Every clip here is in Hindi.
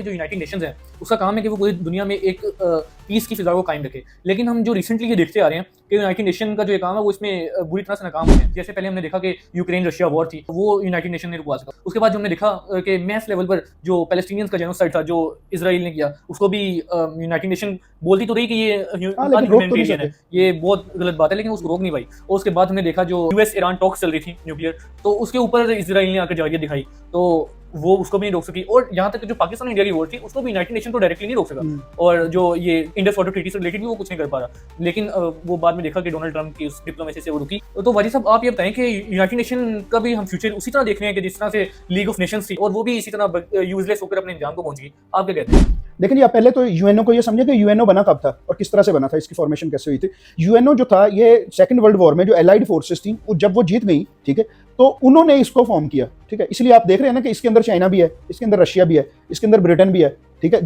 जो यूनाइटेड नेशंस है उसका काम है कि वो पूरी दुनिया में एक पीस की फिजा को कायम रखे। लेकिन हम जो रिसेंटली ये देखते आ रहे हैं कि यूनाइटेड नेशन का जो ये काम है वो इसमें बुरी तरह से नाकाम हो गया है। जैसे पहले हमने देखा कि यूक्रेन रशिया वॉर थी, वो यूनाइटेड नेशन ने रुकवा सका। उसके बाद जो हमने देखा कि मैस लेवल पर जो पैलेस्टीनियंस का जेनोसाइड था जो इसराइल ने किया, उसको भी यूनाइटेड नेशन बोलती तो रही कि ये ह्यूमैनिटेरियन है, ये बहुत गलत बात है, लेकिन उसको रोक नहीं पाई। और उसके बाद हमने देखा जो यूएस ईरान टॉक्स चल रही थी न्यूक्लियर, तो उसके ऊपर इसराइल ने आकर जवाबियत दिखाई, तो वो उसको भी नहीं रोक सकी। और यहाँ तक जो पाकिस्तान और इंडिया की वॉर थी उसको भी यूनाइटेड नेशन को डायरेक्टली नहीं रोक सका। और जो ये इंडस वाटर ट्रीटी से रिलेटेड भी वो कुछ नहीं कर पा रहा। लेकिन वो बाद में देखा कि डोनाल्ड ट्रंप की उस डिप्लोमेसी से वो रुकी। तो वाजिद साहब, आप ये बताएं कि यूनाइटेड नेशन का भी हम फ्यूचर उसी तरह देख रहे हैं कि जिस तरह से लीग ऑफ नेशंस थी और वो भी इसी तरह यूजलेस होकर अपने इंजाम को पहुंच गई। आप क्या कहते हैं? देखिए जी, आप पहले तो यूएनओ को ये समझे कि यूएनओ बना कब था और किस तरह से बना था, इसकी फॉर्मेशन कैसे हुई थी। यूएनओ जो था ये सेकंड वर्ल्ड वॉर में जो एलाइड फोर्सेस थी जब वो जीत गई, ठीक है, तो उन्होंने इसको फॉर्म किया, ठीक है। इसलिए आप देख रहे हैं ना कि इसके अंदर चाइना भी है, इसके अंदर रशिया भी है, इसके अंदर ब्रिटेन भी है, ठीक है।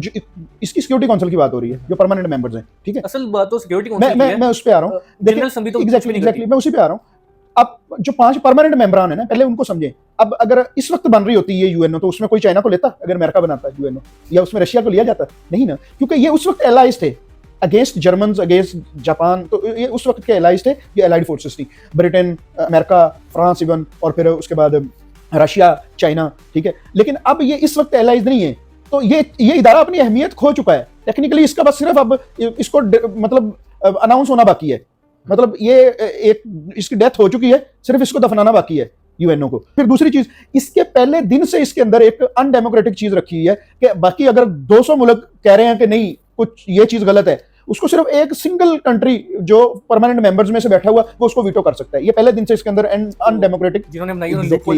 इसकी सिक्योरिटी काउंसिल की बात हो रही है, जो परमानेंट मेंबर्स हैं, ठीक है। असल बात तो सिक्योरिटी काउंसिल की है। मैं उस पे आ रहा हूँ, एग्जैक्टली मैं उसी पे आ रहा हूँ। अब जो 5 परमानेंट मेंबरान है ना, पहले उनको समझे। अब अगर इस वक्त बन रही होती है यूएनओ, तो उसमें कोई चाइना को लेता अगर अमेरिका बनाता यूएनओ, या उसमें रशिया को लिया जाता? नहीं ना, क्योंकि ये उस वक्त एलाइज थे अगेंस्ट जर्मन, अगेंस्ट जापान। तो ये उस वक्त के एलाइज थे, ये एलाइड फोर्सेस थी, ब्रिटेन, अमेरिका, फ्रांस इवन, और फिर उसके बाद रशिया, चाइना, ठीक है। लेकिन अब ये इस वक्त एलाइज नहीं है, तो ये इदारा अपनी अहमियत खो चुका है टेक्निकली। इसका बस सिर्फ अब इसको मतलब अनाउंस होना बाकी है, मतलब ये एक इसकी डेथ हो चुकी है, सिर्फ इसको दफनाना बाकी है यूएनओ को। फिर दूसरी चीज, इसके पहले दिन से इसके अंदर एक अनडेमोक्रेटिक चीज रखी हुई है कि बाकी अगर 200 मुल्क कह रहे हैं कि नहीं कुछ ये चीज गलत है, उसको सिर्फ एक सिंगल कंट्री जो परमानेंट मेंबर्स में से बैठा हुआ वो उसको वीटो कर सकता है। ये पहले दिन से इसके अंदर अनडेमोक्रेटिक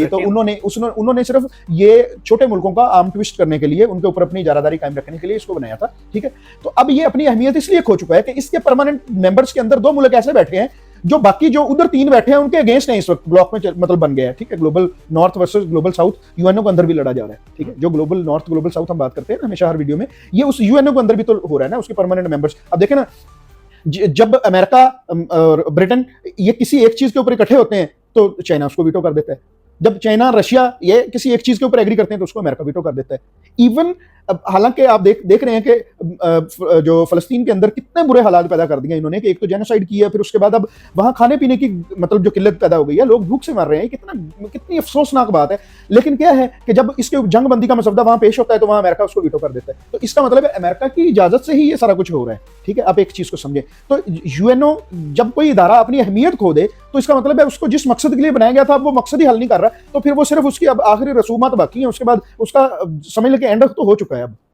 तो उन्होंने सिर्फ ये छोटे मुल्कों का आर्म ट्विस्ट करने के लिए, उनके ऊपर अपनी इजारादारी कायम रखने के लिए इसको बनाया था, ठीक है। तो अब ये अपनी अहमियत इसलिए खो चुका है कि इसके परमानेंट मेंबर्स के अंदर 2 मुल्क ऐसे बैठे हैं जो बाकी जो उधर 3 बैठे हैं उनके अगेंस्ट है। इस वक्त ब्लॉक में मतलब बन गया है, ठीक है। Global north versus global south UNO के अंदर भी लड़ा जा रहा है, ठीक है। जो ग्लोबल नॉर्थ ग्लोबल साउथ हम बात करते हैं हमेशा हर वीडियो में, ये उस यूएनओ के अंदर भी तो हो रहा है ना, उसके परमानेंट मेंबर्स। अब देखें ना, जब अमेरिका और ब्रिटेन ये किसी एक चीज के ऊपर इकट्ठे होते हैं तो चाइना उसको वीटो कर देता है। जब चाइना रशिया ये किसी एक चीज के ऊपर एग्री करते हैं तो उसको अमेरिका वीटो कर देता है। इवन हालांकि आप देख रहे हैं कि जो फलस्तीन के अंदर कितने बुरे हालात पैदा कर दिए इन्होंने, कि एक तो जेनोसाइड किया, फिर उसके बाद अब वहां खाने पीने की मतलब जो किल्लत पैदा हो गई है, लोग भूख से मर रहे हैं। कितनी अफसोसनाक बात है। लेकिन क्या है कि जब इसके जंगबंदी का मसवदा वहां पेश होता है तो वहां अमेरिका उसको वीटो कर देता है। तो इसका मतलब है अमेरिका की इजाजत से ही ये सारा कुछ हो रहा है, ठीक है। आप एक चीज को समझे, तो यूएनओ जब कोई इदारा अपनी अहमियत खो दे तो इसका मतलब है उसको जिस मकसद के लिए बनाया गया था वो मकसद ही हल नहीं कर रहा, तो फिर वो सिर्फ उसकी अब आखिरी रसूमात बाकी है, उसके बाद उसका समझ लेके एंड तो हो चुका है अब।